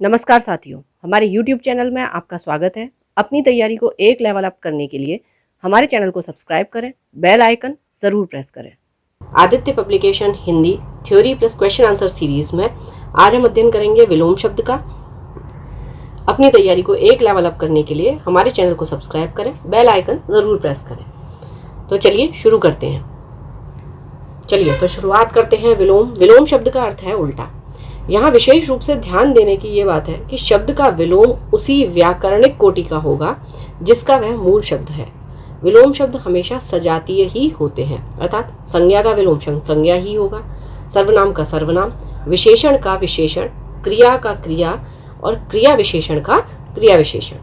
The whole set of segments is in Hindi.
नमस्कार साथियों, हमारे YouTube चैनल में आपका स्वागत है। अपनी तैयारी को एक लेवल अप करने के लिए हमारे चैनल को सब्सक्राइब करें, बेल आइकन ज़रूर प्रेस करें। Aditya publication Hindi theory plus question answer series में आज हम अध्ययन करेंगे विलोम शब्द का। अपनी तैयारी को एक लेवल अप करने के लिए हमारे चैनल को सब्सक्राइब करें, बेल आइकन ज़रूर प्रेस करें। तो चलिए शुरू करते हैं। तो शुरुआत करते हैं। विलोम शब्द का अर्थ है उल्टा। यहाँ विशेष रूप से ध्यान देने की ये बात है कि शब्द का विलोम उसी व्याकरणिक कोटि का होगा जिसका वह मूल शब्द है। विलोम शब्द हमेशा सजातीय ही होते हैं, अर्थात संज्ञा का विलोम संज्ञा ही होगा, सर्वनाम का सर्वनाम, विशेषण का विशेषण, क्रिया का क्रिया और क्रिया विशेषण का क्रिया विशेषण।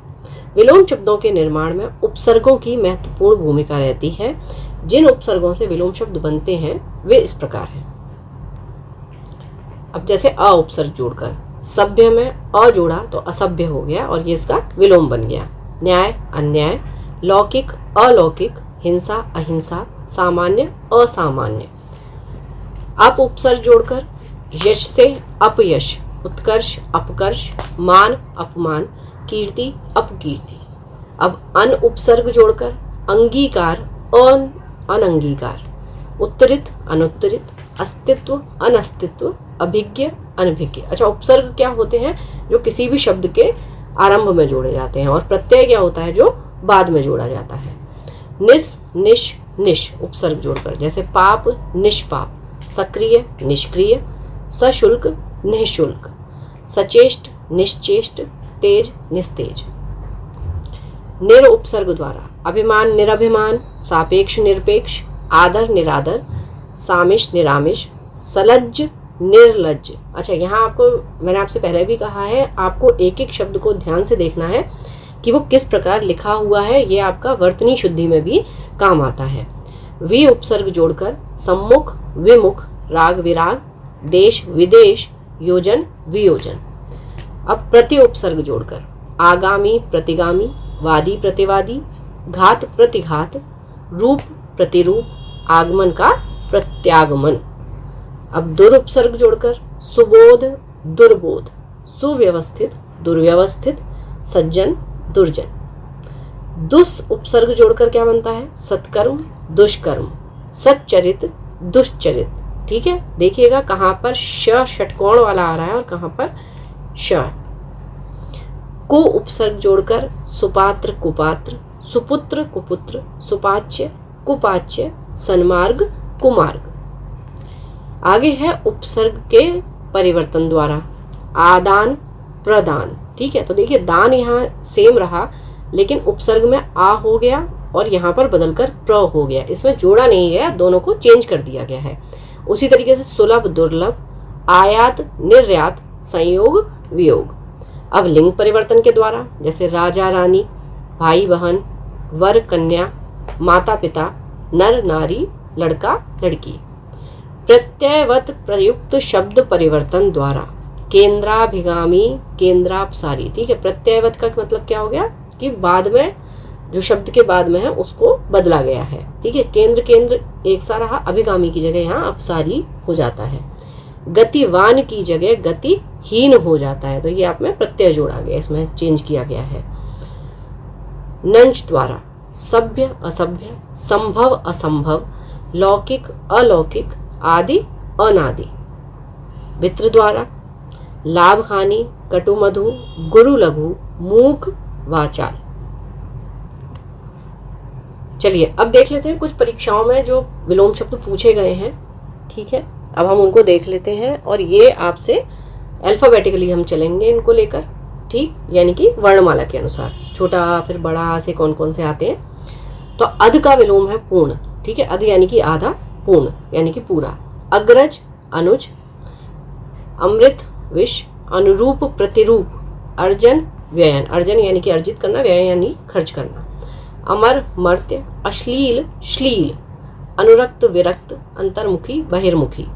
विलोम शब्दों के निर्माण में उपसर्गों की महत्वपूर्ण भूमिका रहती है। जिन उपसर्गों से विलोम शब्द बनते हैं वे इस प्रकार हैं। अब जैसे अ उपसर्ग जोड़कर सभ्य में अ जोड़ा तो असभ्य हो गया और ये इसका विलोम बन गया। न्याय अन्याय, लौकिक अलौकिक, हिंसा अहिंसा, सामान्य असामान्य। अप उपसर्ग जोड़कर यश से अपयश, उत्कर्ष अपकर्ष, मान अपमान, कीर्ति अपकीर्ति। अब अन उपसर्ग जोड़कर अंगीकार अनंगीकार, उत्तरित अनुत्तरित, अस्तित्व अनस्तित्व, अभिज्ञ अनभिज्ञ। अच्छा, उपसर्ग क्या होते हैं? जो किसी भी शब्द के आरंभ में जोड़े जाते हैं, और प्रत्यय क्या होता है? जो बाद में जोड़ा जाता है। निस निश निश उपसर्ग जोड़कर जैसे पाप निष्पाप, सक्रिय निष्क्रिय, सशुल्क निःशुल्क, सचेष्ट निश्चेष्ट, तेज निस्तेज। निर उपसर्ग द्वारा अभिमान निरभिमान, सापेक्ष निरपेक्ष, आदर निरादर, सामिश निरामिश, सलज्ज निर्लज्ज। अच्छा, यहाँ आपको मैंने आपसे पहले भी कहा है, आपको एक एक शब्द को ध्यान से देखना है कि वो किस प्रकार लिखा हुआ है। ये आपका वर्तनी शुद्धि में भी काम आता है। वि उपसर्ग जोड़कर सम्मुख विमुख, राग विराग, देश विदेश, योजन वियोजन। अब प्रति उपसर्ग जोड़कर आगामी प्रतिगामी, वादी प्रतिवादी, घात प्रतिघात, रूप प्रतिरूप, आगमन का प्रत्यागमन। अब दुर उपसर्ग जोड़कर सुबोध दुर्बोध, सुव्यवस्थित दुर्व्यवस्थित, सज्जन दुर्जन। दुस उपसर्ग जोड़कर क्या बनता है? सत्कर्म दुष्कर्म, सच्चरित दुष्चरित। ठीक है, देखिएगा कहाँ पर श षटकोण वाला आ रहा है और कहाँ पर श। को उपसर्ग जोड़कर सुपात्र कुपात्र, सुपुत्र कुपुत्र, सुपाच्य कुपाच्य, सन्मार्ग कुमार्ग। आगे है उपसर्ग के परिवर्तन द्वारा आदान प्रदान। ठीक है, तो देखिए दान यहाँ सेम रहा, लेकिन उपसर्ग में आ हो गया और यहाँ पर बदलकर प्र हो गया। इसमें जोड़ा नहीं गया, दोनों को चेंज कर दिया गया है। उसी तरीके से सुलभ दुर्लभ, आयात निर्यात, संयोग वियोग। अब लिंग परिवर्तन के द्वारा जैसे राजा रानी, भाई बहन, वर कन्या, माता पिता, नर नारी, लड़का लड़की। प्रत्ययवत प्रयुक्त शब्द परिवर्तन द्वारा केंद्राभिगामी केंद्रापसारी। ठीक है, प्रत्ययवत का मतलब क्या हो गया कि बाद में जो शब्द के बाद में है उसको बदला गया है। ठीक है, केंद्र केंद्र एक सा रहा, अभिगामी की जगह यहाँ अपसारी हो जाता है। गतिवान की जगह गतिहीन हो जाता है, तो ये आप में प्रत्यय जोड़ा गया, इसमें चेंज किया गया है। नंच द्वारा सभ्य असभ्य, संभव असंभव, लौकिक अलौकिक, आदि अनादि। वित्र द्वारा लाभ हानि, कटु मधु, गुरु लघु, मूक वाचाल। चलिए अब देख लेते हैं कुछ परीक्षाओं में जो विलोम शब्द पूछे गए हैं। ठीक है, अब हम उनको देख लेते हैं, और ये आपसे अल्फाबेटिकली हम चलेंगे इनको लेकर। ठीक, यानी कि वर्णमाला के अनुसार, छोटा फिर बड़ा से कौन कौन से आते हैं। तो अध का विलोम है पूर्ण। ठीक है, अध यानी कि आधा, पूर्ण यानी कि पूरा। अग्रज अनुज, अमृत विष, अनुरूप प्रतिरूप, अर्जन व्ययन, अर्जन यानी कि अर्जित करना, व्यय यानी खर्च करना। अमर मर्त्य, अश्लील श्लील, अनुरक्त विरक्त, अंतर्मुखी बहिर्मुखी।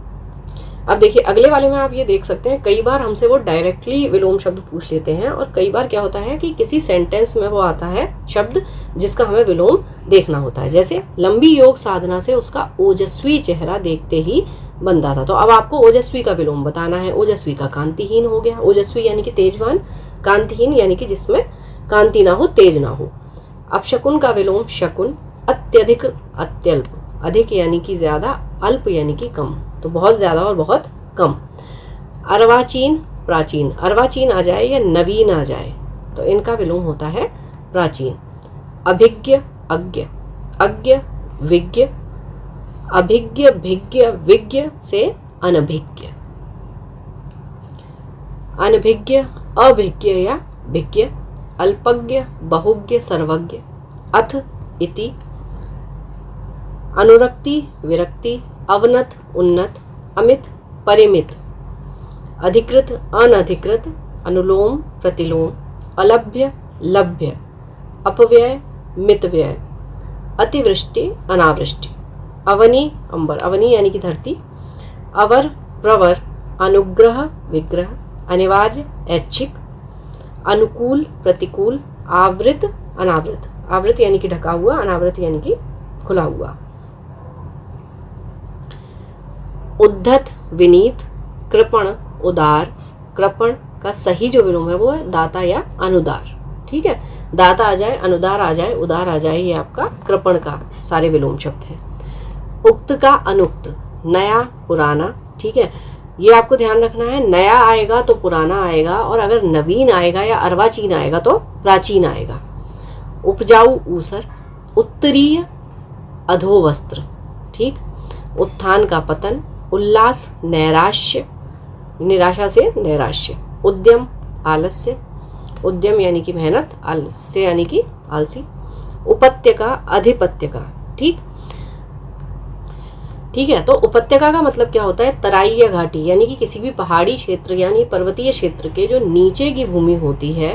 अब देखिए अगले वाले में आप ये देख सकते हैं, कई बार हमसे वो डायरेक्टली विलोम शब्द पूछ लेते हैं, और कई बार क्या होता है कि किसी सेंटेंस में वो आता है शब्द जिसका हमें विलोम देखना होता है। जैसे लंबी योग साधना से उसका ओजस्वी चेहरा देखते ही बनता था। तो अब आपको ओजस्वी का विलोम बताना है। ओजस्वी का कांतिहीन हो गया। ओजस्वी यानी कि तेजवान, कांतिहीन यानी कि जिसमें कांति ना हो, तेज ना हो। अब शकुन का विलोम शकुन, अत्यधिक, अत्यल्प, अधिक यानी कि ज्यादा, अल्प यानी कि कम, तो बहुत ज्यादा और बहुत कम। अर्वाचीन प्राचीन, अर्वाचीन आ जाए या नवीन आ जाए तो इनका विलोम होता है प्राचीन। अभिज्ञ अज्ञ, अज्ञ विज्ञ, अभिज्ञ भिज्ञ विज्ञ से अनभिज्ञ। अनभिज्ञ अभिज्ञ या भिज्ञ, अल्पज्ञ बहुज्ञ सर्वज्ञ, अथ इति, अनुरक्ति विरक्ति, अवनत उन्नत, अमित परिमित, अधिकृत अनधिकृत, अनुलोम प्रतिलोम, अलभ्य लभ्य, अपव्यय मितव्यय, अतिवृष्टि अनावृष्टि। अवनी अंबर, अवनी यानी कि धरती, अवर प्रवर, अनुग्रह विग्रह, अनिवार्य ऐच्छिक, अनुकूल प्रतिकूल, आवृत अनावृत, आवृत यानी कि ढका हुआ, अनावृत यानी कि खुला हुआ। उद्धत विनीत, कृपण उदार, कृपण का सही जो विलोम है वो है दाता या अनुदार। ठीक है, दाता आ जाए, अनुदार आ जाए, उदार आ जाए, ये आपका कृपण का सारे विलोम शब्द हैं। उक्त का अनुक्त, नया पुराना। ठीक है, ये आपको ध्यान रखना है, नया आएगा तो पुराना आएगा, और अगर नवीन आएगा या अर्वाचीन आएगा तो प्राचीन आएगा। उपजाऊ ऊसर, उत्तरीय अधोवस्त्र। ठीक, उत्थान का पतन, उल्लास नैराश्य, निराशा से नैराश्य, उद्यम आलस्य, उद्यम यानी कि मेहनत, आलस्य यानी कि आलसी, उपत्यका अधिपत्यका। ठीक ठीक है, तो उपत्यका का मतलब क्या होता है, तराई या घाटी, यानी कि किसी भी पहाड़ी क्षेत्र यानी पर्वतीय क्षेत्र के जो नीचे की भूमि होती है,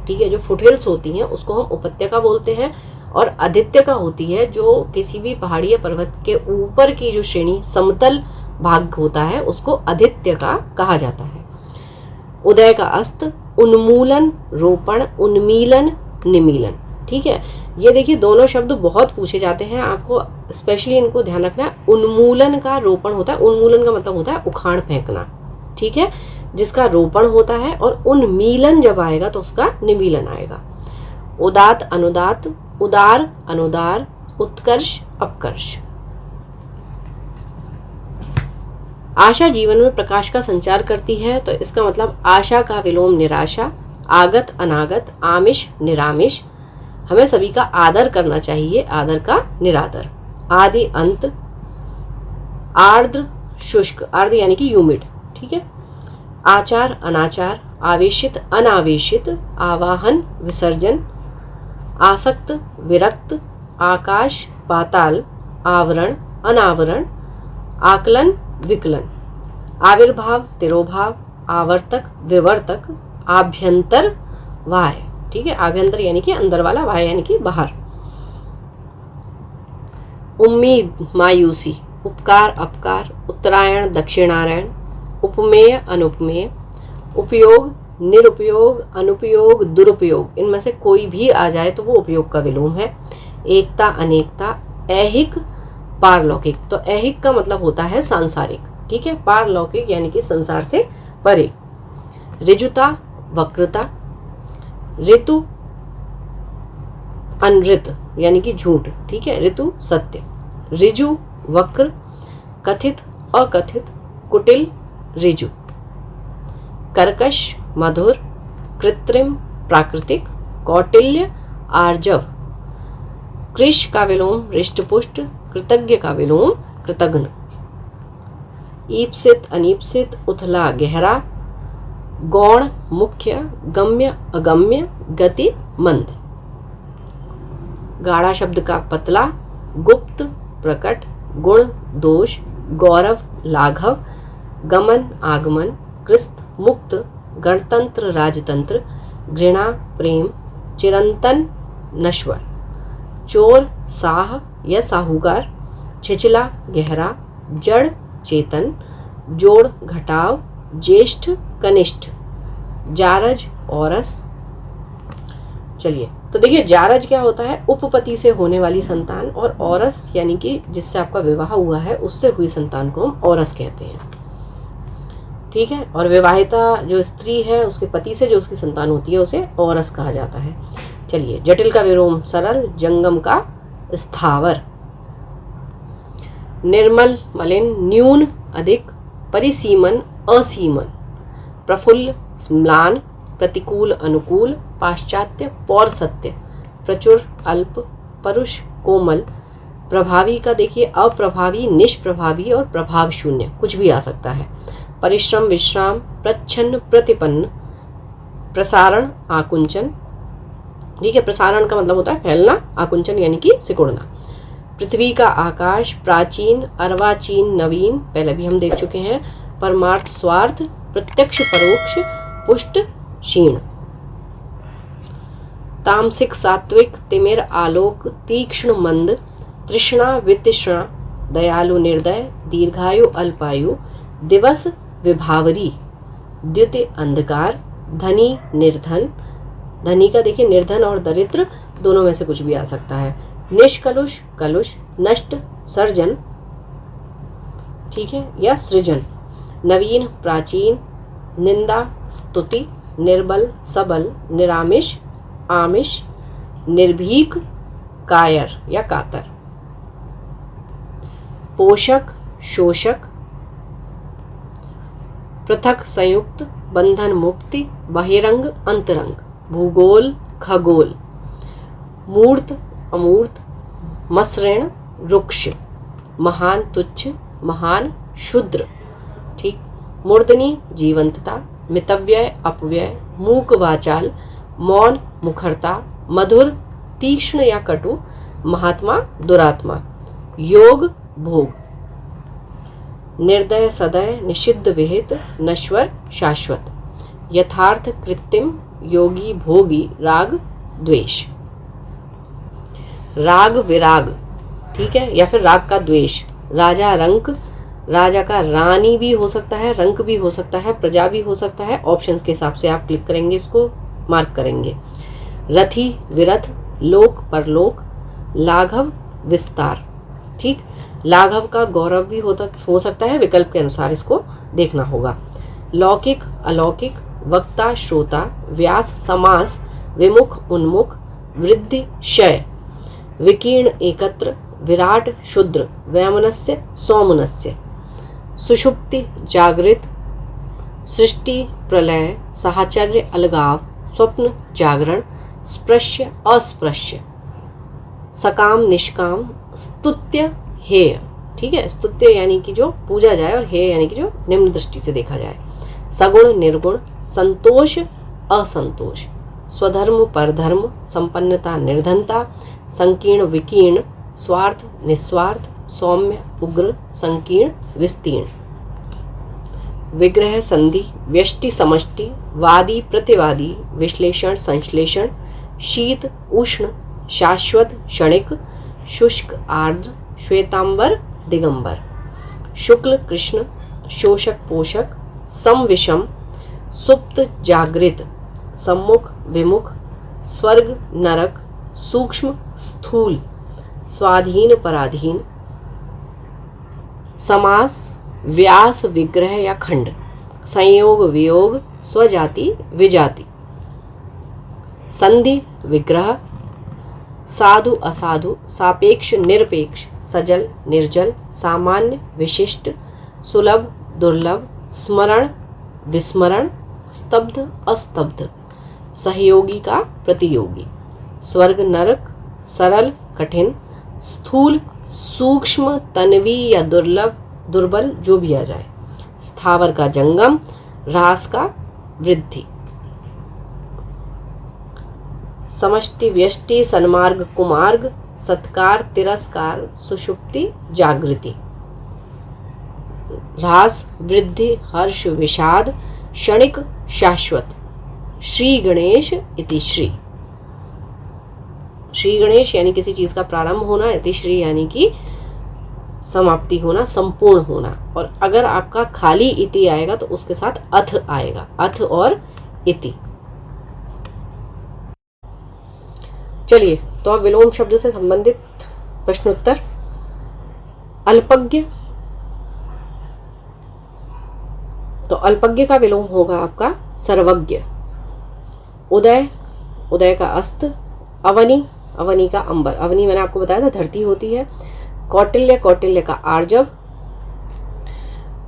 ठीक है, जो फुटहिल्स होती हैं, उसको हम उपत्यका बोलते हैं। और आदित्यका होती है जो किसी भी पहाड़ी या पर्वत के ऊपर की जो श्रेणी, समतल भाग होता है, उसको आदित्य का कहा जाता है। उदय का अस्त, उन्मूलन रोपण, उन्मीलन निमीलन। ठीक है, ये देखिए दोनों शब्द बहुत पूछे जाते हैं, आपको स्पेशली इनको ध्यान रखना है। उन्मूलन का रोपण होता है, उन्मूलन का मतलब होता है उखाड़ फेंकना, ठीक है, जिसका रोपण होता है, और उन्मीलन जब आएगा तो उसका निमीलन आएगा। उदात अनुदात, उदार अनुदार, उत्कर्ष अपकर्ष। आशा जीवन में प्रकाश का संचार करती है, तो इसका मतलब आशा का विलोम निराशा, आगत अनागत, आमिष निरामिष। हमें सभी का आदर करना चाहिए, आदर का निरादर। आदि अंत, आर्द्र शुष्क, आर्द्र यानी कि ह्यूमिड। ठीक है, आचार अनाचार, आवेशित अनावेशित, आवाहन विसर्जन, आसक्त विरक्त, आकाश पाताल, आवरण अनावरण, आकलन विकलन, आविर्भाव तिरोभाव, आवर्तक विवर्तक, आभ्यंतर वाह्य। ठीक है, आभ्यंतर यानी कि अंदर वाला, वाह्य यानी कि बाहर। उम्मीद मायूसी, उपकार अपकार, उत्तरायण दक्षिणायण, उपमेय अनुपमेय, उपयोग निरुपयोग, अनुपयोग दुरुपयोग। इनमें से कोई भी आ जाए तो वो उपयोग का विलोम है। एकता अनेकता, ऐहिक पारलौकिक, तो ऐहिक का मतलब होता है सांसारिक। ठीक है, पारलौकिक यानी कि संसार से परे। ऋजुता वक्रता, ऋतु अनृत यानी कि झूठ। ठीक है, ऋतु सत्य, ऋजु वक्र, कथित अकथित, कुटिल ऋजु, कर्कश मधुर, कृत्रिम प्राकृतिक, कौटिल्य आर्जव। कृष का विलोम रिष्टपुष्ट, कृतज्ञ का विलोम कृतघ्न। ईप्सित अनीप्सित, उथला गहरा, गौण मुख्य, गम्य अगम्य, गति मंद। गाढ़ा शब्द का पतला, गुप्त प्रकट, गुण दोष, गौरव लाघव, गमन आगमन, क्रिस्त मुक्त, गणतंत्र राजतंत्र, घृणा प्रेम, चिरंतन नश्वर। चोर साह या साहूकार, छिछला गहरा, जड़ चेतन, जोड़ घटाव, ज्येष्ठ कनिष्ठ, जारज औरस। चलिए, तो देखिए जारज क्या होता है, उपपति से होने वाली संतान, और औरस यानी कि जिससे आपका विवाह हुआ है उससे हुई संतान को हम औरस कहते हैं। ठीक है, और विवाहिता जो स्त्री है उसके पति से जो उसकी संतान होती है उसे औरस कहा जाता है। चलिए, जटिल का विलोम सरल, जंगम का स्थावर। निर्मल मलिन, न्यून अधिक, परिसीमन असीमन, प्रफुल्ल म्लान, प्रतिकूल अनुकूल, पाश्चात्य पौरसत्य, प्रचुर अल्प, परुष कोमल। प्रभावी का देखिए अप्रभावी, निष्प्रभावी और प्रभाव शून्य, कुछ भी आ सकता है। परिश्रम विश्राम, प्रच्छन्न प्रतिपन्न, प्रसारण आकुंचन। ठीक है, प्रसारण का मतलब होता है फैलना, आकुंचन यानी कि सिकुड़ना। पृथ्वी का आकाश, प्राचीन अर्वाचीन नवीन, पहले भी हम देख चुके हैं। परमार्थ स्वार्थ, प्रत्यक्ष परोक्ष, पुष्ट क्षीण। तामसिक सात्विक, तिमिर आलोक, तीक्ष्ण मंद, तृष्णा वितृष्णा, दयालु निर्दय, दीर्घायु अल्पायु, दिवस विभावरी, द्युति अंधकार, धनी निर्धन। धनी का देखिए निर्धन और दरिद्र दोनों में से कुछ भी आ सकता है। निष्कलुष कलुष, नष्ट सर्जन, ठीक है, या सृजन। नवीन प्राचीन, निंदा स्तुति, निर्बल सबल, निरामिष आमिष, निर्भीक कायर या कातर। पोषक शोषक, पृथक संयुक्त, बंधन मुक्ति, बहिरंग अंतरंग, भूगोल खगोल। मूर्त अमूर्त, मसृण रुक्ष, महान तुच्छ, महान शुद्र। ठीक। मूर्धनी जीवंतता, मितव्यय अपव्यय, मूक वाचाल, मौन मुखरता, मधुर तीक्ष्ण या कटु, महात्मा दुरात्मा। योग भोग, निर्दय सदय, निषिद्ध विहित, नश्वर शाश्वत। यथार्थ कृत्रिम, योगी भोगी, राग द्वेष। राग विराग, ठीक है, या फिर राग का द्वेष। राजा रंक, राजा का रानी भी हो सकता है, रंक भी हो सकता है, प्रजा भी हो सकता है। ऑप्शंस के हिसाब से आप क्लिक करेंगे, इसको मार्क करेंगे। रथी विरथ, लोक परलोक, लाघव विस्तार। ठीक, लाघव का गौरव भी हो सकता है, विकल्प के अनुसार इसको देखना होगा। लौकिक अलौकिक, वक्ता श्रोता, व्यास समास, विमुख उन्मुख, वृद्धि क्षय, विकीर्ण एकत्र, विराट शूद्र, वैमनस्य सौमनस्य। सुषुप्ति जागृत, सृष्टि प्रलय, साहचर्य अलगाव, स्वप्न जागरण, स्पृश्य अस्पृश्य, सकाम निष्काम, स्तुत्य हेय। ठीक है, स्तुत्य यानी कि जो पूजा जाए और हेय यानी कि जो निम्न दृष्टि से देखा जाए। सगुण निर्गुण, संतोष असंतोष, स्वधर्म परधर्म, संपन्नता निर्धनता, संकीर्ण विकीर्ण, स्वार्थ निस्वार्थ, सौम्य उग्र, संकीर्ण विस्तीर्ण। विग्रह संधि, व्यष्टि समष्टि, वादी प्रतिवादी, विश्लेषण संश्लेषण, शीत उष्ण, शाश्वत क्षणिक, शुष्क आर्द्र, श्वेतांबर दिगंबर। शुक्ल कृष्ण, शोषक पोषक, सम विषम, सुप्त जागृत, सम्मुख विमुख, स्वर्ग नरक, सूक्ष्म स्थूल, स्वाधीन पराधीन। समास, व्यास विग्रह या खंड, संयोग वियोग, स्वजाति विजाति। संधि विग्रह, साधु असाधु, सापेक्ष निरपेक्ष, सजल निर्जल, सामान्य विशिष्ट, सुलभ दुर्लभ, स्मरण विस्मरण, स्तब्ध अस्तब्ध, सहयोगी का प्रतियोगी। स्वर्ग नरक, सरल कठिन, स्थूल सूक्ष्म, तन्वी या दुर्लभ दुर्बल, जो भी आ जाए। स्थावर का जंगम, ह्रास का वृद्धि। समष्टि व्यष्टि, सन्मार्ग कुमार्ग, सत्कार तिरस्कार, सुषुप्ति जागृति। ह्रास वृद्धि, हर्ष विषाद, क्षणिक शाश्वत। श्री गणेश इति श्री, श्री गणेश यानी किसी चीज का प्रारंभ होना, इति श्री यानी कि समाप्ति होना, संपूर्ण होना। और अगर आपका खाली इति आएगा तो उसके साथ अथ आएगा, अथ और इति। चलिए, तो अब विलोम शब्द से संबंधित प्रश्नोत्तर। अल्पज्ञ, तो अल्पज्ञ का विलोम होगा आपका सर्वज्ञ। उदय, उदय का अस्त। अवनी, अवनी का अंबर। अवनी मैंने आपको बताया था धरती होती है। कौटिल्य, कौटिल्य का आर्जव।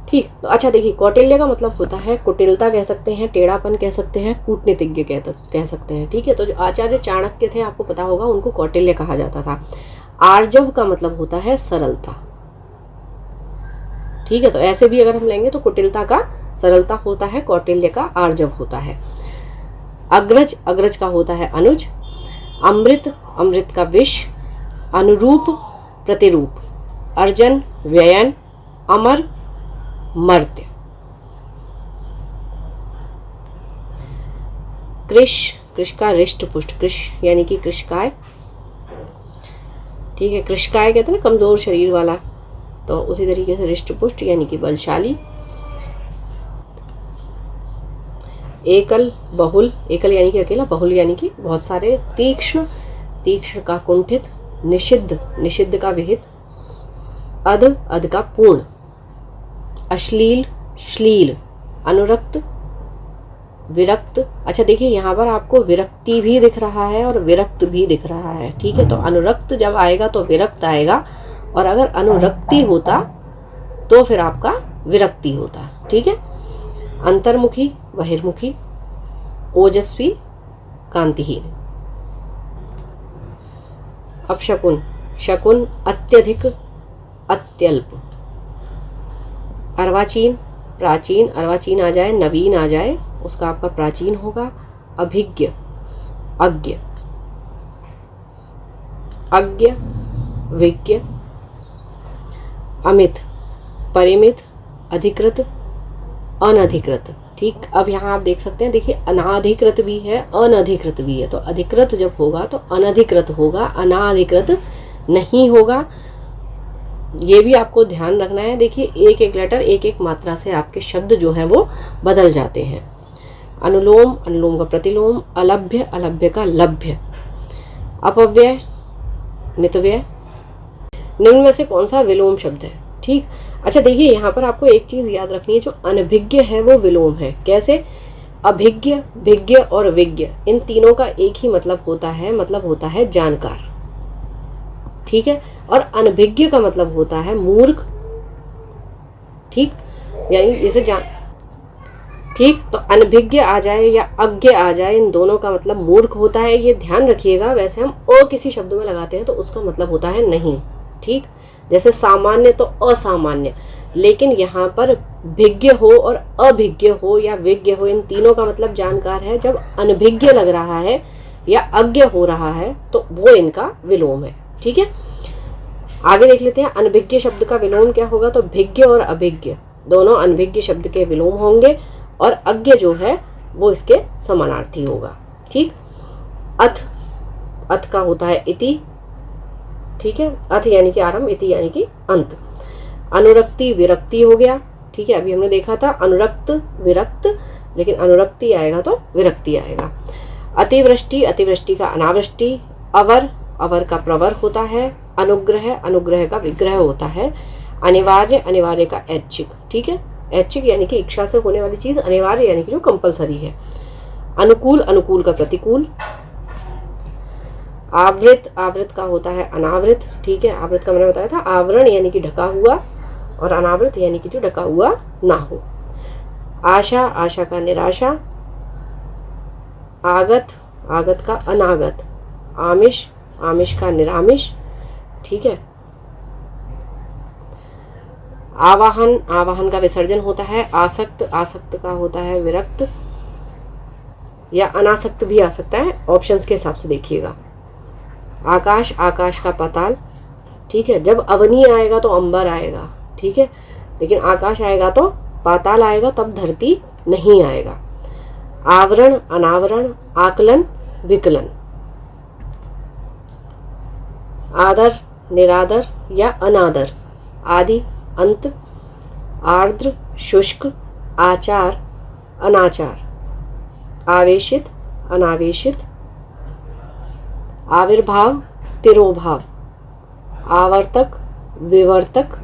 ठीक, तो अच्छा देखिए, कौटिल्य का मतलब होता है कुटिलता कह सकते हैं, टेढ़ापन कह सकते हैं, कूटनीतिज्ञ कह सकते हैं। ठीक है, तो जो आचार्य चाणक्य थे आपको पता होगा, उनको कौटिल्य कहा जाता था। आर्जव का मतलब होता है सरलता। ठीक है, तो ऐसे भी अगर हम लेंगे तो कुटिलता का सरलता होता है, कौटिल्य का आर्जव होता है। अग्रज, अग्रज का होता है अनुज। अमृत, अमृत का विष। अनुरूप, प्रतिरूप। अर्जन, व्ययन। अमर, मर्त्य। कृश, कृश का रिष्ट पुष्ट। कृश यानी कि कृशकाय। ठीक है, कृशकाय कहते हैं ना कमजोर शरीर वाला, तो उसी तरीके से रिष्ट पुष्ट यानी कि बलशाली। एकल, बहुल। एकल यानी कि अकेला, बहुल यानी कि बहुत सारे। तीक्ष्ण, तीक्ष्ण का कुंठित। निषिद्ध, निषिद्ध का विहित। अध, अध का पूर्ण। अश्लील, श्लील। अनुरक्त, विरक्त। अच्छा देखिए, यहाँ पर आपको विरक्ति भी दिख रहा है और विरक्त भी दिख रहा है। ठीक है, तो अनुरक्त जब आएगा तो विरक्त आएगा, और अगर अनुरक्ति होता तो फिर आपका विरक्ति होता। ठीक है। अंतर्मुखी, बहिर्मुखी। ओजस्वी, कांतिहीन। अब शकुन, शकुन अत्यधिक, अत्यल्प। अर्वाचीन, प्राचीन। अर्वाचीन आ जाए, नवीन आ जाए, उसका आपका प्राचीन होगा। अभिज्ञ, अज्ञ। अज्ञ, विज्ञ। अमित, परिमित। अधिकृत, अनधिकृत। ठीक, अब यहाँ आप देख सकते हैं, देखिए अनाधिकृत भी है, अनधिकृत भी है, तो अधिकृत जब होगा तो अनधिकृत होगा, अनाधिकृत नहीं होगा। ये भी आपको ध्यान रखना है। देखिए, एक एक लेटर, एक एक मात्रा से आपके शब्द जो है वो बदल जाते हैं। अनुलोम, अनुलोम का प्रतिलोम। अलभ्य, अलभ्य का लभ्य। अपव्यय, मितव्यय। निम्न में से कौन सा विलोम शब्द है? ठीक, अच्छा देखिए, यहाँ पर आपको एक चीज याद रखनी है, जो अनभिज्ञ है वो विलोम है। कैसे? अभिज्ञ, भिज्ञ और विज्ञ, इन तीनों का एक ही मतलब होता है जानकार। ठीक है, और अनभिज्ञ का मतलब होता है मूर्ख। ठीक, यानी जैसे ठीक, तो अनभिज्ञ आ जाए या अज्ञ आ जाए, इन दोनों का मतलब मूर्ख होता है, ये ध्यान रखिएगा। वैसे हम अ किसी शब्द में लगाते हैं तो उसका मतलब होता है नहीं। ठीक, जैसे सामान्य तो असामान्य, लेकिन यहाँ पर भिज्ञ हो और अभिज्ञ हो या विज्ञ हो, इन तीनों का मतलब जानकार है। जब अनभिज्ञ लग रहा है या अज्ञ हो रहा है तो वो इनका विलोम है। ठीक है, आगे देख लेते हैं। अनभिज्ञ शब्द का विलोम क्या होगा? तो भिज्ञ और अभिज्ञ दोनों अनभिज्ञ शब्द के विलोम होंगे, और अज्ञ जो है वो इसके समानार्थी होगा। ठीक, अथ, अथ का होता है इति। ठीक है, अथ यानी कि आरंभ, इति यानी कि अंत। अनुरक्ति, विरक्ति हो गया। ठीक है, अभी हमने देखा था अनुरक्त, विरक्त, लेकिन अनुरक्ति आएगा तो विरक्ति आएगा। अतिवृष्टि, अतिवृष्टि का अनावृष्टि। अवर, अवर का प्रवर होता है। अनुग्रह, अनुग्रह का विग्रह होता है। अनिवार्य, अनिवार्य का ऐच्छिक। ठीक है, ऐच्छिक यानी कि इच्छा से होने वाली चीज, अनिवार्य यानी कि जो कंपलसरी है। अनुकूल, अनुकूल का प्रतिकूल। आवृत, आवृत का होता है अनावृत। ठीक है, आवृत का मैंने बताया था आवरण यानी कि ढका हुआ, और अनावृत यानी कि जो ढका हुआ ना हो। आशा, आशा का निराशा। आगत, आगत का अनागत। आमिष, आमिष का निरामिष। ठीक है, आवाहन, आवाहन का विसर्जन होता है। आसक्त, आसक्त का होता है विरक्त, या अनासक्त भी आ सकता है, ऑप्शंस के हिसाब से देखिएगा। आकाश, आकाश का पाताल। ठीक है, जब अवनी आएगा तो अंबर आएगा। ठीक है, लेकिन आकाश आएगा तो पाताल आएगा, तब धरती नहीं आएगा। आवरण, अनावरण। आकलन, विकलन। आदर, निरादर या अनादर। आदि, अंत। आर्द्र, शुष्क। आचार, अनाचार। आवेशित, अनावेशित। आविर्भाव, तिरोभाव, आवर्तक, विवर्तक,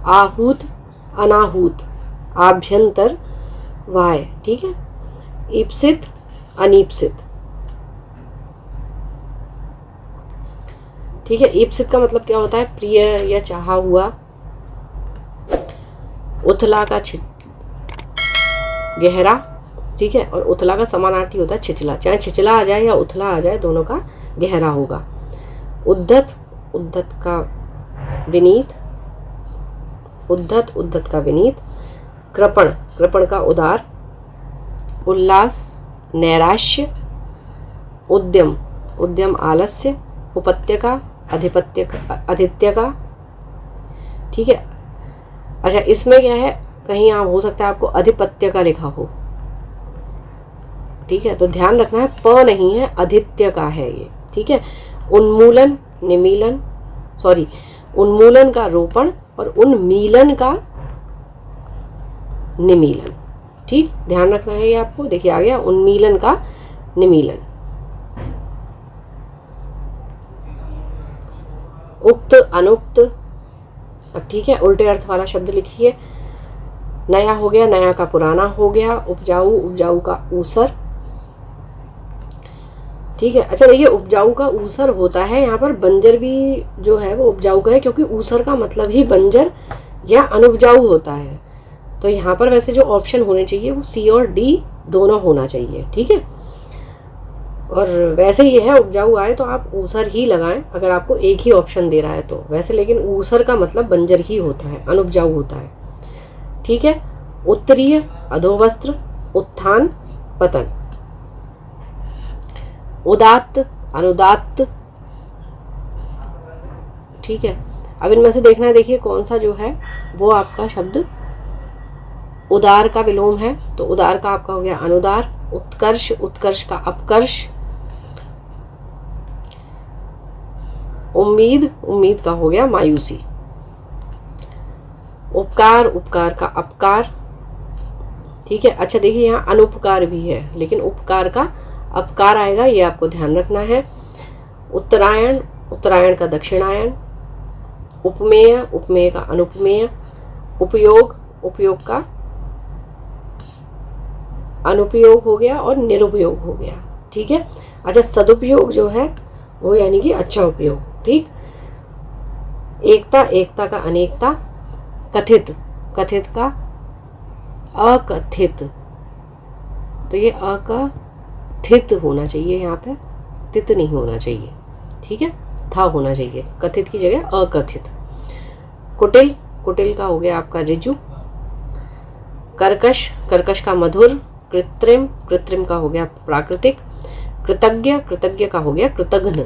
आहूत, अनाहूत, आभ्यंतर, वाय। ठीक है। ईप्सित, अनीप्सित। ठीक है। ईप्सित का मतलब क्या होता है? प्रिय या चाहा हुआ। उथला का गहरा। ठीक है। और उथला का समानार्थी होता है छिचला। चाहे छिचला आ जाए या उथला आ जाए, दोनों का गहरा होगा। उद्धत, उद्धत का विनीत। उद्धत, उद्धत का विनीत। कृपण, कृपण का उदार। उल्लास, नैराश्य। उद्यम, उद्यम आलस्य। उपत्यका, आदित्य का। ठीक है। अच्छा, इसमें क्या है, कहीं आप हो सकता है आपको अधिपत्य का लिखा हो। ठीक है, तो ध्यान रखना है, प नहीं है, आदित्य का है ये। ठीक है। उन्मूलन, निमीलन, सॉरी, उन्मूलन का रोपण और उन्मीलन का निमीलन। ठीक, ध्यान रखना है ये आपको। देखिए आ गया उन्मीलन का निमीलन। उक्त, अनुक्त। अब ठीक है, उल्टे अर्थ वाला शब्द लिखिए। नया हो गया, नया का पुराना हो गया। उपजाऊ, उपजाऊ का ऊसर। ठीक है। अच्छा देखिए, उपजाऊ का ऊसर होता है, यहाँ पर बंजर भी जो है वो उपजाऊ का है, क्योंकि ऊसर का मतलब ही बंजर या अनुपजाऊ होता है। तो यहाँ पर वैसे जो ऑप्शन होने चाहिए वो सी और डी दोनों होना चाहिए। ठीक है। और वैसे ये है, उपजाऊ आए तो आप ऊसर ही लगाएं अगर आपको एक ही ऑप्शन दे रहा है तो। वैसे लेकिन ऊसर का मतलब बंजर ही होता है, अनुपजाऊ होता है। ठीक है। उत्तरीय, अधोवस्त्र, उत्थान, पतन। उदात्त, अनुदात्त। ठीक है। अब इनमें से देखना है, देखिए कौन सा जो है वो आपका शब्द उदार का विलोम है। तो उदार का आपका हो गया अनुदार। उत्कर्ष, उत्कर्ष का अपकर्ष। उम्मीद, उम्मीद का हो गया मायूसी। उपकार, उपकार का अपकार। ठीक है। अच्छा देखिए, यहाँ अनुपकार भी है, लेकिन उपकार का अपकार आएगा, ये आपको ध्यान रखना है। उत्तरायण, उत्तरायण का दक्षिणायन। उपमेय, उपमेय का अनुपमेय। उपयोग, उपयोग का अनुपयोग हो गया और निरुपयोग हो गया। ठीक है। अच्छा, सदुपयोग जो है वो यानी कि अच्छा उपयोग। ठीक। एकता, एकता का अनेकता। कथित, कथित का अकथित। तो ये अकथित होना चाहिए, यहाँ पे तित नहीं होना चाहिए। ठीक है, था होना चाहिए, कथित की जगह अकथित। कुटिल, कुटिल का हो गया आपका ऋजु। कर्कश, कर्कश का मधुर। कृत्रिम, कृत्रिम का हो गया प्राकृतिक। कृतज्ञ, कृतज्ञ का हो गया कृतघ्न।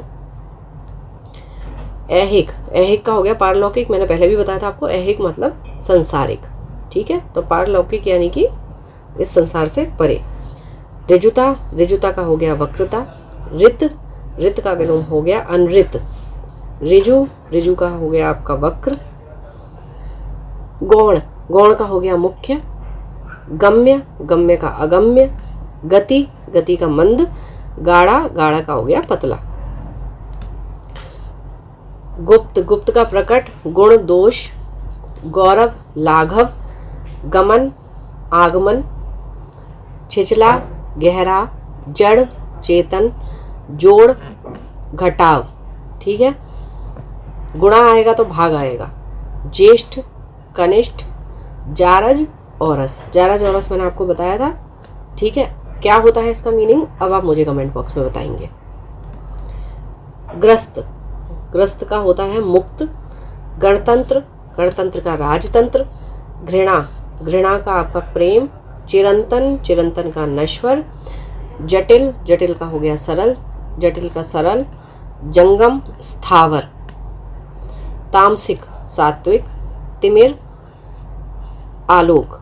ऐहिक, ऐहिक का हो गया पारलौकिक। मैंने पहले भी बताया था आपको, ऐहिक मतलब संसारिक। ठीक है। तो पारलौकिक यानी कि इस संसार से परे। ऋजुता, ऋजुता का हो गया वक्रता। ऋत, ऋत का विलोम हो गया अनृत। ऋजु, ऋजु का हो गया आपका वक्र। गौण, गौण का हो गया मुख्य। गम्य, गम्य का अगम्य। गति, गति का मंद। गाढ़ा, गाढ़ा का हो गया पतला। गुप्त, गुप्त का प्रकट। गुण, दोष। गौरव, लाघव। गमन, आगमन। छिचला, गहरा। जड़, चेतन। जोड़, घटाव। ठीक है। गुणा आएगा तो भाग आएगा। ज्येष्ठ, कनिष्ठ। जारज, औरस। जारज औरस मैंने आपको बताया था। ठीक है। क्या होता है इसका मीनिंग, अब आप मुझे कमेंट बॉक्स में बताएंगे। ग्रस्त, ग्रस्त का होता है मुक्त। गणतंत्र, गणतंत्र का राजतंत्र। घृणा, घृणा का आपका प्रेम। चिरंतन, चिरंतन का नश्वर। जटिल, जटिल का हो गया सरल। जटिल का सरल। जंगम, स्थावर। तामसिक, सात्विक। तिमिर, आलोक।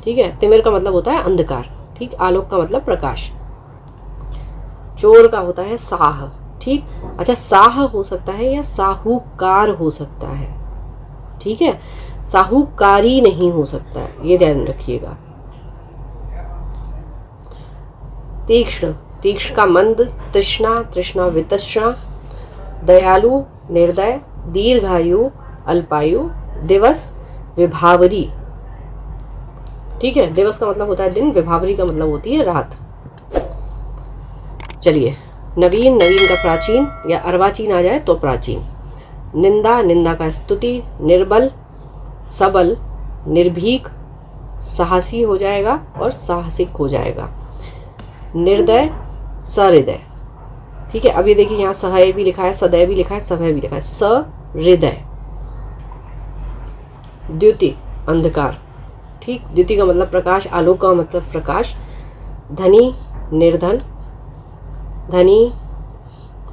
ठीक है। तिमिर का मतलब होता है अंधकार। ठीक। आलोक का मतलब प्रकाश। चोर का होता है साह। ठीक। अच्छा, साह हो सकता है या साहूकार हो सकता है। ठीक है। साहूकारी नहीं हो सकता है, ये ध्यान रखिएगा। तीक्ष्ण, तीक्ष्ण का मंद, तृष्णा, तृष्णा वितृष्णा, दयालु, निर्दय, दीर्घायु, अल्पायु, दिवस, विभावरी। ठीक है, दिवस का मतलब होता है दिन, विभावरी का मतलब होती है रात। चलिए, नवीन, नवीन का प्राचीन या अर्वाचीन आ जाए तो प्राचीन। निंदा, निंदा का स्तुति, निर्बल, सबल, निर्भीक, साहसी हो जाएगा और साहसिक हो जाएगा। निर्दय, सहृदय। ठीक है, अब ये देखिए यहाँ सहय भी लिखा है, सदय भी लिखा है, सभय भी लिखा है। सहृदय। द्युति, अंधकार। ठीक, द्युति का मतलब प्रकाश, आलोक का मतलब प्रकाश। धनी, निर्धन, धनी,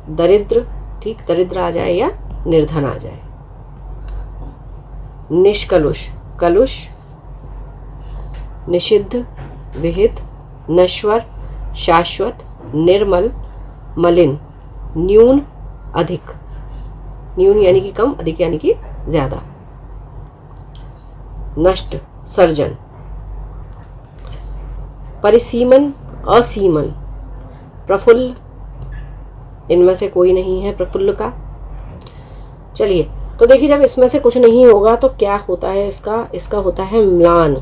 दरिद्र। ठीक, दरिद्र आ जाए या निर्धन आ जाए। निष्कलुष, कलुष, निषिद्ध, विहित, नश्वर, शाश्वत, निर्मल, मलिन, न्यून, अधिक। न्यून यानी कि कम, अधिक यानी कि ज्यादा। नष्ट, सर्जन। परिसीमन, असीमन, प्रफुल्ल, इनमें से कोई नहीं है प्रफुल्ल का। चलिए, तो देखिए जब इसमें से कुछ नहीं होगा तो क्या होता है इसका होता है म्लान।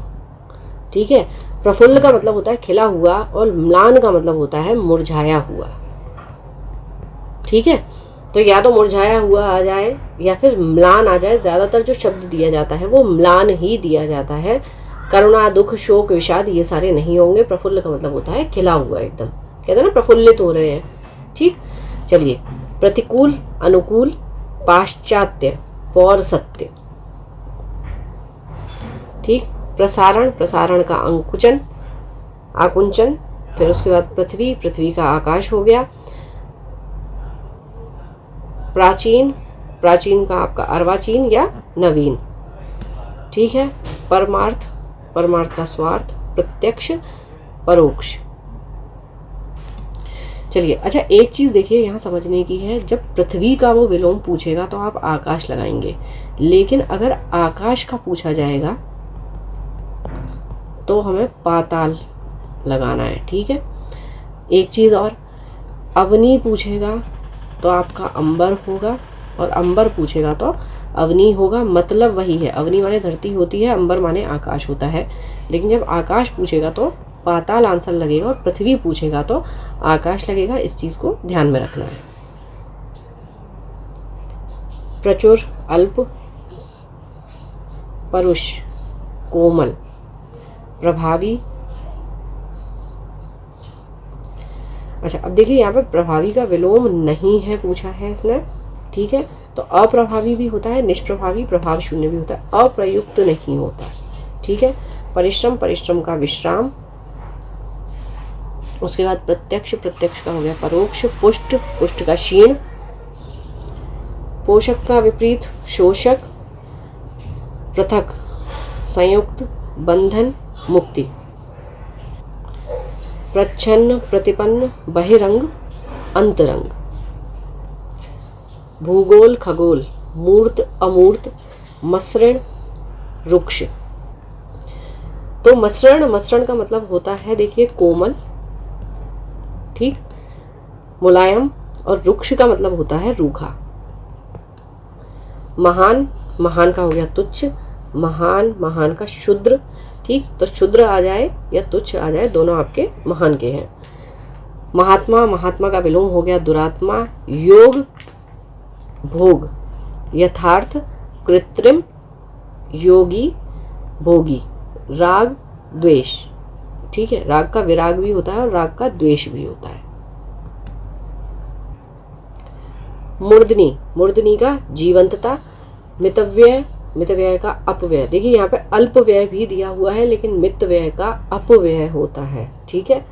ठीक है, प्रफुल्ल का मतलब होता है खिला हुआ और म्लान का मतलब होता है मुरझाया हुआ। ठीक है, तो या तो मुरझाया हुआ आ जाए या फिर म्लान आ जाए। ज्यादातर जो शब्द दिया जाता है वो म्लान ही दिया जाता है। करुणा, दुख, शोक, विषाद ये सारे नहीं होंगे। प्रफुल्ल का मतलब होता है खिला हुआ एकदम, कहते हैं ना प्रफुल्लित हो रहे हैं। ठीक, चलिए, प्रतिकूल, अनुकूल, पाश्चात्य, पौरसत्य। ठीक, प्रसारण, प्रसारण का अंकुचन, आकुंचन। फिर उसके बाद पृथ्वी, पृथ्वी का आकाश हो गया। प्राचीन, प्राचीन का आपका अर्वाचीन या नवीन। ठीक है, परमार्थ, परमार्थ का स्वार्थ, प्रत्यक्ष, परोक्ष। चलिए, अच्छा एक चीज देखिए यहाँ समझने की है, जब पृथ्वी का वो विलोम पूछेगा तो आप आकाश लगाएंगे, लेकिन अगर आकाश का पूछा जाएगा तो हमें पाताल लगाना है। ठीक है, एक चीज और, अवनी पूछेगा तो आपका अंबर होगा और अंबर पूछेगा तो अवनी होगा। मतलब वही है, अवनी माने धरती होती है, अंबर माने आकाश होता है। लेकिन जब आकाश पूछेगा तो पाताल आंसर लगेगा और पृथ्वी पूछेगा तो आकाश लगेगा। इस चीज को ध्यान में रखना है। प्रचुर, अल्प, परुष, कोमल, प्रभावी। अच्छा, अब देखिए यहाँ पे प्रभावी का विलोम नहीं है पूछा है इसने। ठीक है, तो अप्रभावी भी होता है, निष्प्रभावी, प्रभाव शून्य भी होता है, अप्रयुक्त नहीं होता। ठीक है, परिश्रम, परिश्रम का विश्राम। उसके बाद प्रत्यक्ष, प्रत्यक्ष का हो गया परोक्ष। पुष्ट, पुष्ट का क्षीण। पोषक का विपरीत शोषक। पृथक, संयुक्त, बंधन, मुक्ति। प्रच्छन्न, प्रतिपन्न, बहिरंग, अंतरंग। भूगोल, खगोल, मूर्त, अमूर्त, मसृण, रुक्ष। तो मसृण, मसृण का मतलब होता है देखिए कोमल, ठीक, मुलायम, और रुक्ष का मतलब होता है रूखा। महान, महान का हो गया तुच्छ, महान, महान का शुद्र, ठीक, तो शुद्र आ जाए या तुच्छ आ जाए, दोनों आपके महान के हैं। महात्मा, महात्मा का विलोम हो गया दुरात्मा। योग, भोग, यथार्थ, कृत्रिम, योगी, भोगी। राग, द्वेष, ठीक है, राग का विराग भी होता है और राग का द्वेष भी होता है। मूर्धनी, मूर्धनी का जीवंतता। मितव्यय, मितव्यय का अपव्यय। देखिए यहाँ पे अल्पव्यय भी दिया हुआ है लेकिन मितव्यय का अपव्यय होता है, ठीक है।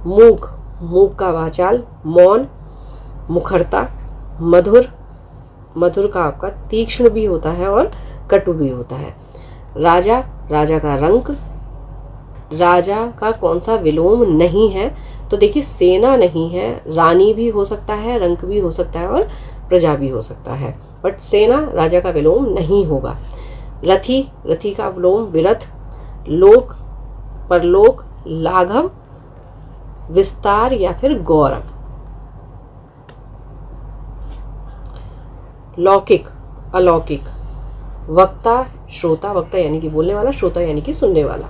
मूक, मूक का वाचाल। मौन, मुखरता। मधुर, मधुर का आपका तीक्ष्ण भी होता है और कटु भी होता है। राजा, राजा का रंक। राजा का कौन सा विलोम नहीं है, तो देखिए सेना नहीं है, रानी भी हो सकता है, रंक भी हो सकता है और प्रजा भी हो सकता है, बट सेना राजा का विलोम नहीं होगा। रथी, रथी का विलोम विरथ। लोक, परलोक, लाघव, विस्तार या फिर गौरव। लौकिक, अलौकिक। वक्ता, श्रोता, वक्ता यानी कि बोलने वाला, श्रोता यानी कि सुनने वाला।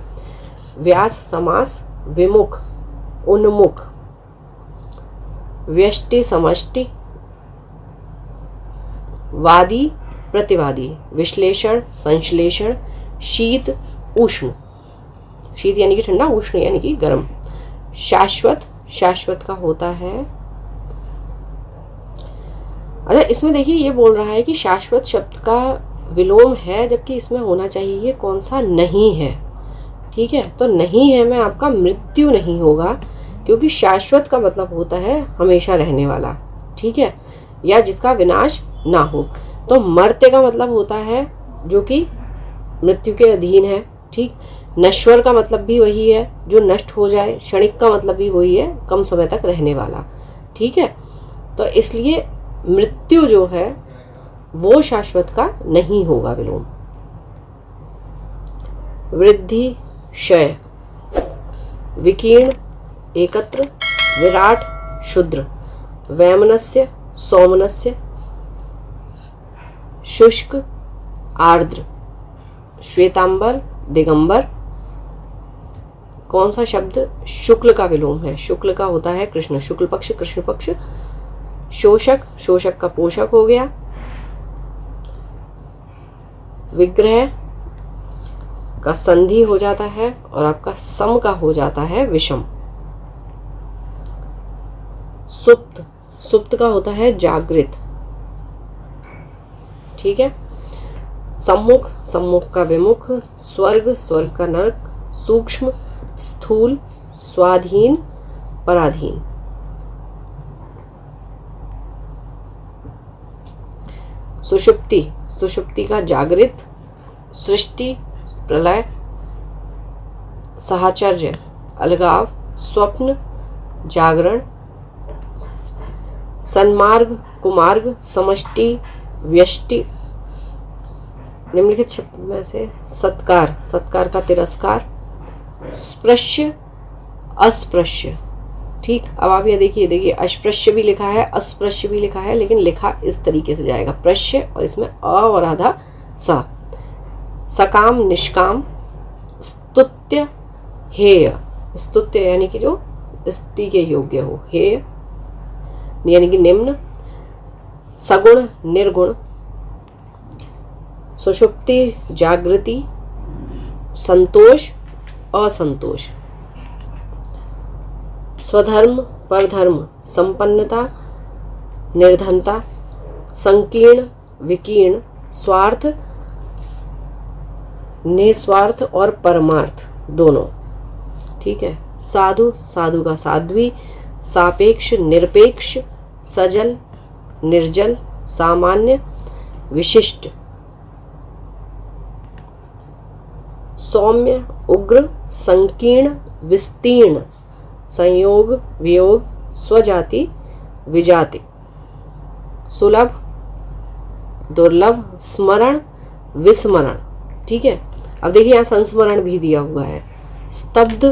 व्यास समास, विमुख, उन्मुख। व्यष्टि समष्टि, वादी, प्रतिवादी। विश्लेषण, संश्लेषण। शीत, उष्ण। शीत यानी कि ठंडा, उष्ण यानी कि गर्म। शाश्वत, शाश्वत का होता है, अच्छा इसमें देखिए ये बोल रहा है कि शाश्वत शब्द का विलोम है, जबकि इसमें होना चाहिए कौन सा, नहीं है। ठीक है, तो नहीं है में आपका मृत्यु नहीं होगा, क्योंकि शाश्वत का मतलब होता है हमेशा रहने वाला। ठीक है, या जिसका विनाश ना हो। तो मर्त्य का मतलब होता है जो कि मृत्यु के अधीन है। ठीक, नश्वर का मतलब भी वही है जो नष्ट हो जाए। क्षणिक का मतलब भी वही है, कम समय तक रहने वाला। ठीक है, तो इसलिए मृत्यु जो है वो शाश्वत का नहीं होगा विलोम। वृद्धि, क्षय। विकीर्ण, एकत्र। विराट, क्षुद्र। वैमनस्य, सौमनस्य। शुष्क, आर्द्र। श्वेतांबर, दिगंबर। कौन सा शब्द शुक्ल का विलोम है? शुक्ल का होता है कृष्ण, शुक्ल पक्ष, कृष्ण पक्ष। शोषक, शोषक का पोषक हो गया। विग्रह का संधि हो जाता है और आपका सम का हो जाता है विषम। सुप्त, सुप्त का होता है जागृत। ठीक है, सम्मुख, सम्मुख का विमुख। स्वर्ग, स्वर्ग का नरक। सूक्ष्म, स्थूल, स्वाधीन, पराधीन। सुषुप्ति, सुषुप्ति का जागृत। सृष्टि, प्रलय। साहचर्य, अलगाव। स्वप्न, जागरण। सन्मार्ग, कुमार्ग। समष्टि, व्यष्टि। निम्नलिखित शब्द में से सत्कार, सत्कार का तिरस्कार। स्पृश्य, अस्पृश्य। ठीक, अब आप ये देखिए, देखिए अस्पृश्य भी लिखा है, अस्पृश्य भी लिखा है, लेकिन लिखा इस तरीके से जाएगा, प्रश्य और इसमें अ और आधा स। सकाम, निष्काम। स्तुत्य, हेय। स्तुत्य यानी कि जो स्तुति के योग्य हो। हेय यानी कि निम्न। सगुण, निर्गुण। सुषुप्ति, जागृति। संतोष, असंतोष। स्वधर्म, परधर्म। संपन्नता, निर्धनता। संकीर्ण, विकीर्ण। स्वार्थ, निस्वार्थ और परमार्थ दोनों। ठीक है, साधु, साधु का साध्वी। सापेक्ष, निरपेक्ष। सजल, निर्जल। सामान्य, विशिष्ट। सौम्य, उग्र। संकीर्ण, विस्तीर्ण। संयोग, वियोग। स्वजाति, विजाति। सुलभ, दुर्लभ। स्मरण, विस्मरण। ठीक है, अब देखिए यहाँ संस्मरण भी दिया हुआ है। स्तब्ध,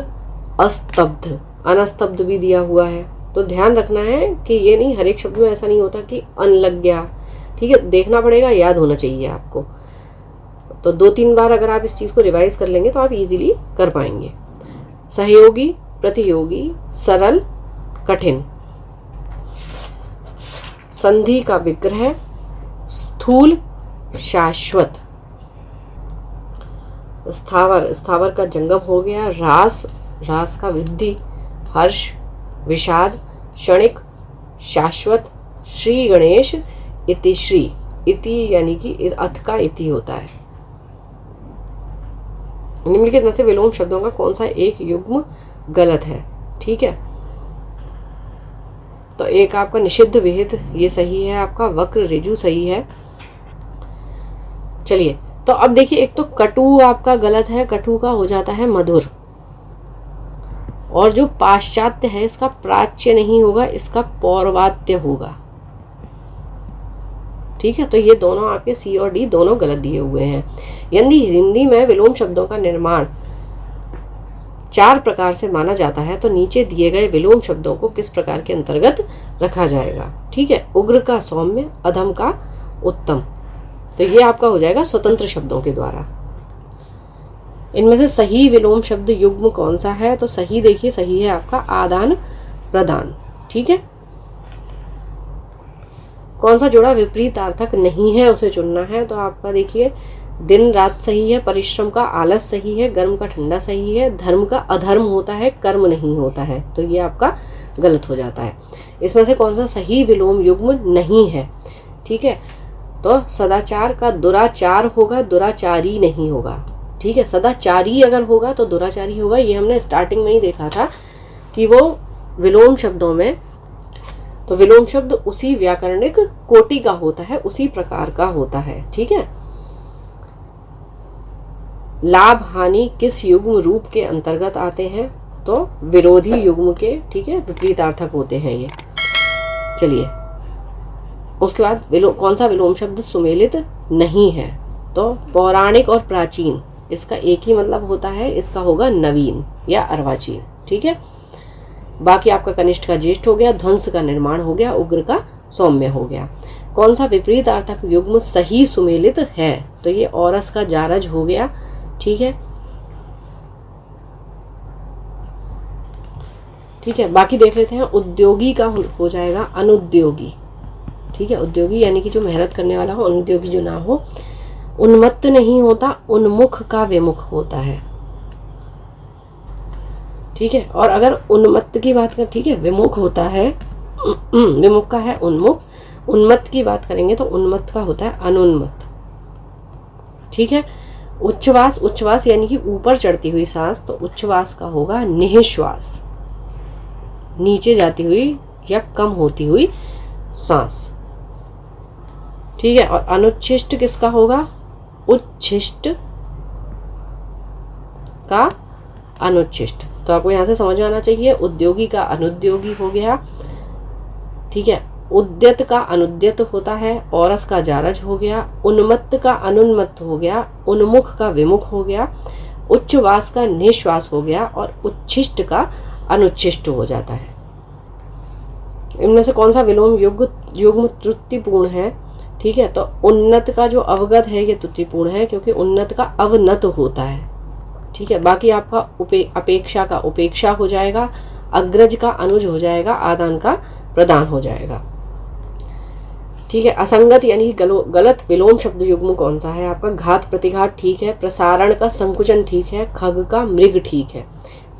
अस्तब्ध। अनस्तब्ध भी दिया हुआ है। तो ध्यान रखना है कि ये नहीं, हर एक शब्द में ऐसा नहीं होता कि अन लग गया। ठीक है, देखना पड़ेगा, याद होना चाहिए आपको। तो 2-3 बार अगर आप इस चीज़ को रिवाइज कर लेंगे तो आप इजीली कर पाएंगे। सहयोगी, प्रतियोगी। सरल, कठिन। संधि का विग्रह। स्थूल, शाश्वत। स्थावर, स्थावर का जंगम हो गया। रास, रास का वृद्धि। हर्ष, विषाद। क्षणिक, शाश्वत। श्री गणेश, इति श्री। इति यानी कि अथ का इति होता है। निम्नलिखित में से विलोम शब्दों का कौन सा एक युग्म गलत है? ठीक है, तो एक आपका निषिद्ध विहित ये सही है, आपका वक्र ऋजु सही है। चलिए, तो अब देखिए, एक तो कटु आपका गलत है, कटु का हो जाता है मधुर। और जो पाश्चात्य है इसका प्राच्य नहीं होगा, इसका पौर्वात्य होगा। ठीक है, तो ये दोनों आपके सी और डी दोनों गलत दिए हुए हैं। यदि हिंदी में विलोम शब्दों का निर्माण 4 प्रकार से माना जाता है तो नीचे दिए गए विलोम शब्दों को किस प्रकार के अंतर्गत रखा जाएगा। ठीक है, उग्र का सौम्य, अधम का उत्तम। तो ये आपका हो जाएगा स्वतंत्र शब्दों के द्वारा। इनमें से सही विलोम शब्द युग्म कौन सा है, तो सही देखिए, सही है आपका आदान प्रदान। ठीक है, कौन सा जोड़ा विपरीतार्थक नहीं है उसे चुनना है। तो आपका देखिए दिन रात सही है, परिश्रम का आलस सही है, गर्म का ठंडा सही है, धर्म का अधर्म होता है, कर्म नहीं होता है, तो ये आपका गलत हो जाता है। इसमें से कौन सा सही विलोम युग्म नहीं है। ठीक है, तो सदाचार का दुराचार होगा, दुराचारी नहीं होगा। ठीक है, सदाचारी अगर होगा तो दुराचारी होगा। ये हमने स्टार्टिंग में ही देखा था कि वो विलोम शब्दों में, तो विलोम शब्द उसी व्याकरणिक कोटि का होता है, उसी प्रकार का होता है। ठीक है, लाभ हानि किस युग्म रूप के अंतर्गत आते हैं, तो विरोधी युग्म के। ठीक है, विपरीतार्थक होते हैं ये। चलिए, उसके बाद कौन सा विलोम शब्द सुमेलित नहीं है, तो पौराणिक और प्राचीन, इसका एक ही मतलब होता है, इसका होगा नवीन या अर्वाचीन। ठीक है, बाकी आपका कनिष्ठ का ज्येष्ठ हो गया, ध्वंस का निर्माण हो गया, उग्र का सौम्य हो गया। कौन सा विपरीतार्थक युग्म सही सुमेलित है, तो ये औरस का जारज हो गया। ठीक है, ठीक है, बाकी देख लेते हैं। उद्योगी का हो जाएगा अनुद्योगी। ठीक है, उद्योगी यानी कि जो मेहनत करने वाला हो, अनुद्योगी जो ना हो। उन्मत्त नहीं होता, उन्मुख का विमुख होता है। ठीक है, और अगर उन्मत्त की बात कर, ठीक है, विमुख होता है, विमुख का है उन्मुख। उन्मत्त की बात करेंगे तो उन्मत्त का होता है अनुन्मत्त। ठीक है, उच्छ्वास, उच्छ्वास यानी कि ऊपर चढ़ती हुई सांस, तो उच्छ्वास का होगा निःश्वास, नीचे जाती हुई या कम होती हुई सांस। ठीक है, और अनुच्छिष्ट किसका होगा, उच्छिष्ट का अनुच्छिष्ट। तो आपको यहां से समझ में आना चाहिए, उद्योगी का अनुद्योगी हो गया। ठीक है, उद्यत का अनुद्यत होता है, औरस का जारज हो गया, उन्मत्त का अनुन्मत्त हो गया, उन्मुख का विमुख हो गया, उच्छ्वास का निःश्वास हो गया, और उच्छिष्ट का अनुच्छिष्ट हो जाता है। इनमें से कौन सा विलोम युग्म त्रुटिपूर्ण है। ठीक है, तो उन्नत का जो अवगत है ये त्रुटिपूर्ण है, क्योंकि उन्नत का अवनत होता है। ठीक है, बाकी आपका अपेक्षा का उपेक्षा हो जाएगा, अग्रज का अनुज हो जाएगा, आदान का प्रदान हो जाएगा। ठीक है, असंगत यानी गलत विलोम शब्द युग्म कौन सा है आपका, घात प्रतिघात ठीक है, प्रसारण का संकुचन ठीक है, खग का मृग ठीक है।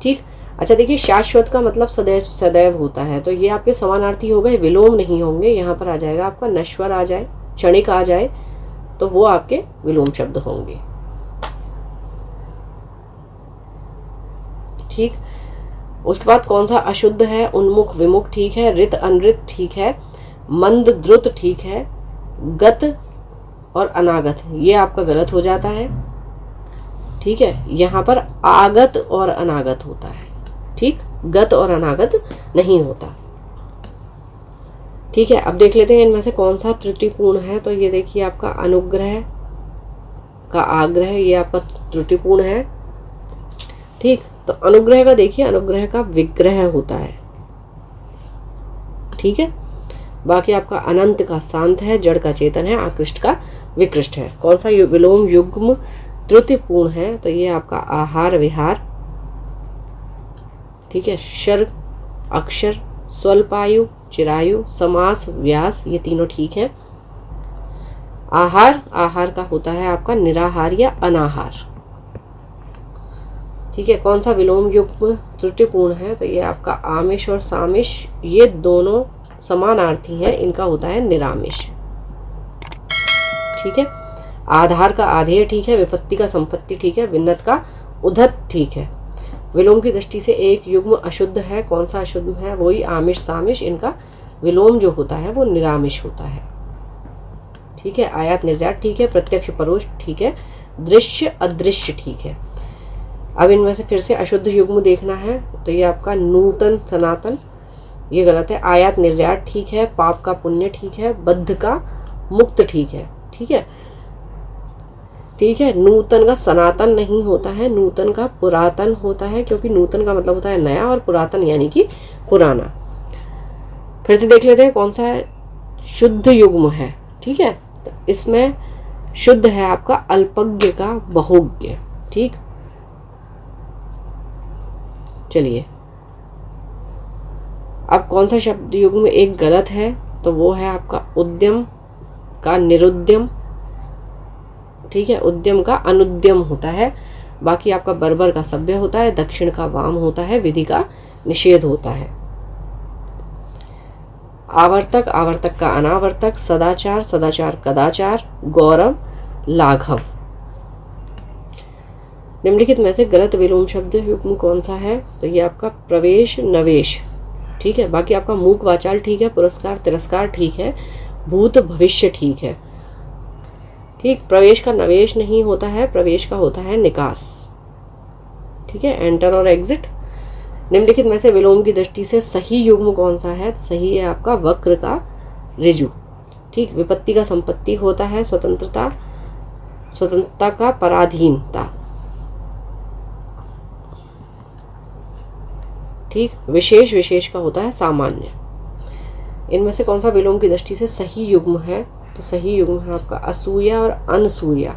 ठीक, अच्छा देखिए, शाश्वत का मतलब सदैव सदैव होता है, तो ये आपके समानार्थी हो गए, विलोम नहीं होंगे। यहाँ पर आ जाएगा आपका नश्वर आ जाए, क्षणिक आ जाए, तो वो आपके विलोम शब्द होंगे। ठीक, उसके बाद कौन सा अशुद्ध है, उन्मुख विमुख ठीक है, रित अनृत ठीक है, मंद द्रुत ठीक है, गत और अनागत ये आपका गलत हो जाता है। ठीक है, यहाँ पर आगत और अनागत होता है। ठीक, गत और अनागत नहीं होता। ठीक है, अब देख लेते हैं इनमें से कौन सा त्रुटिपूर्ण है। तो ये देखिए आपका अनुग्रह का आग्रह, ये आपका त्रुटिपूर्ण है। ठीक, तो अनुग्रह का देखिए, अनुग्रह का विग्रह होता है। ठीक है, बाकी आपका अनंत का शांत है, जड़ का चेतन है, आकृष्ट का विकृष्ट है। कौन सा विलोम युग्म त्रुटिपूर्ण है, तो ये आपका आहार विहार। ठीक है, शर अक्षर, स्वल्पायु, चिरायु, समास, व्यास, ये तीनों ठीक है। आहार, आहार का होता है आपका निराहार या अनाहार। ठीक है, कौन सा विलोम युग्म त्रुटिपूर्ण है, तो ये आपका आमिष और सामिष, ये दोनों समानार्थी हैं, इनका होता है निरामिष। ठीक है, आधार का आधेय ठीक है, विपत्ति का संपत्ति ठीक है, विन्नत का उद्धत ठीक है। विलोम की दृष्टि से एक युग्म अशुद्ध है, कौन सा अशुद्ध है, वही आमिष सामिष, इनका विलोम जो होता है वो निरामिष होता है। ठीक है, आयात निर्यात ठीक है, प्रत्यक्ष परोक्ष ठीक है, दृश्य अदृश्य ठीक है। अब इनमें से फिर से अशुद्ध युग्म देखना है, तो ये आपका नूतन सनातन, ये गलत है। आयात निर्यात ठीक है, पाप का पुण्य ठीक है, बद्ध का मुक्त ठीक है। ठीक है, ठीक है। नूतन का सनातन नहीं होता है, नूतन का पुरातन होता है, क्योंकि नूतन का मतलब होता है नया और पुरातन यानी कि पुराना। फिर से देख लेते हैं कौन सा है शुद्ध युग्म है। ठीक है, तो इसमें शुद्ध है आपका अल्पज्ञ का बहुज्ञ। ठीक, चलिए अब कौन सा शब्द युग्म एक गलत है, तो वो है आपका उद्यम का निरुद्यम। ठीक है, उद्यम का अनुद्यम होता है। बाकी आपका बर्बर का सभ्य होता है, दक्षिण का वाम होता है, विधि का निषेध होता है। आवर्तक, आवर्तक का अनावर्तक, सदाचार, सदाचार कदाचार, गौरव, लाघव। निम्नलिखित में से गलत विलोम शब्द युग्म कौन सा है, तो ये आपका प्रवेश नवेश। ठीक है, बाकी आपका मूक वाचाल ठीक है, पुरस्कार तिरस्कार ठीक है, भूत भविष्य ठीक है। ठीक, प्रवेश का नवेश नहीं होता है, प्रवेश का होता है निकास। ठीक है, एंटर और एग्जिट। निम्नलिखित में से विलोम की दृष्टि से सही युग्म कौन सा है, सही है आपका वक्र का ऋजु। ठीक, विपत्ति का संपत्ति होता है, स्वतंत्रता, स्वतंत्रता का पराधीनता। ठीक, विशेष, विशेष का होता है सामान्य। इनमें से कौन सा विलोम की दृष्टि से सही युग्म है, तो सही युग्म है आपका असूया और अनसूया।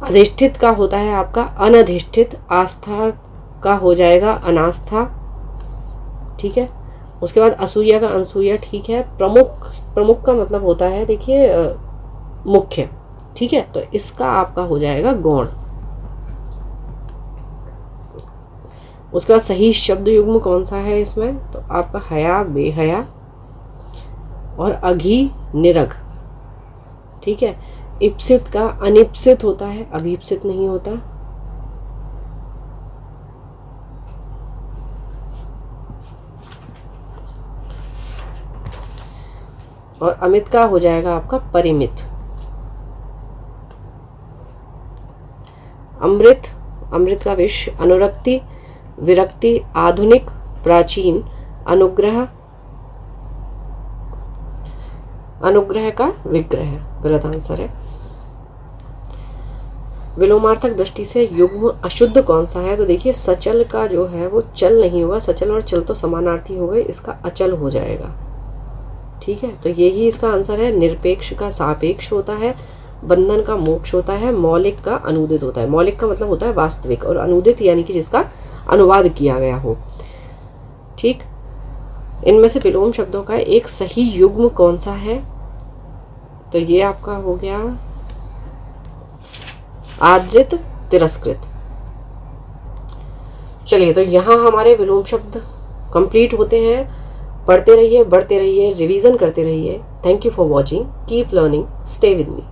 अधिष्ठित का होता है आपका अनधिष्ठित, आस्था का हो जाएगा अनास्था। ठीक है, उसके बाद असूया का अनसूया ठीक है। प्रमुख, प्रमुख का मतलब होता है देखिए मुख्य। ठीक है, तो इसका आपका हो जाएगा गौण। उसके बाद सही शब्द युग्म कौन सा है इसमें, तो आपका हया बेहया और अघी निरघ। ठीक है, इप्सित का अनिप्सित होता है, अभीप्सित नहीं होता। और अमित का हो जाएगा आपका परिमित। अमृत, अमृत का विष, अनुरक्ति, विरक्ति, आधुनिक, प्राचीन, अनुग्रह, अनुग्रह का विग्रह, गलत आंसर है। विलोमार्थक दृष्टि से युग्म अशुद्ध कौन सा है, तो देखिए सचल का जो है वो चल नहीं होगा, सचल और चल तो समानार्थी हो गए, इसका अचल हो जाएगा। ठीक है, तो यही इसका आंसर है। निरपेक्ष का सापेक्ष होता है, बंधन का मोक्ष होता है, मौलिक का अनुदित होता है। मौलिक का मतलब होता है वास्तविक, और अनुदित यानी कि जिसका अनुवाद किया गया हो। ठीक, इनमें से विलोम शब्दों का एक सही युग्म कौन सा है, तो ये आपका हो गया आदृत तिरस्कृत। चलिए, तो यहाँ हमारे विलोम शब्द कंप्लीट होते हैं। पढ़ते रहिए, बढ़ते रहिए, रिवीजन करते रहिए। Thank you for watching, keep learning, stay with me.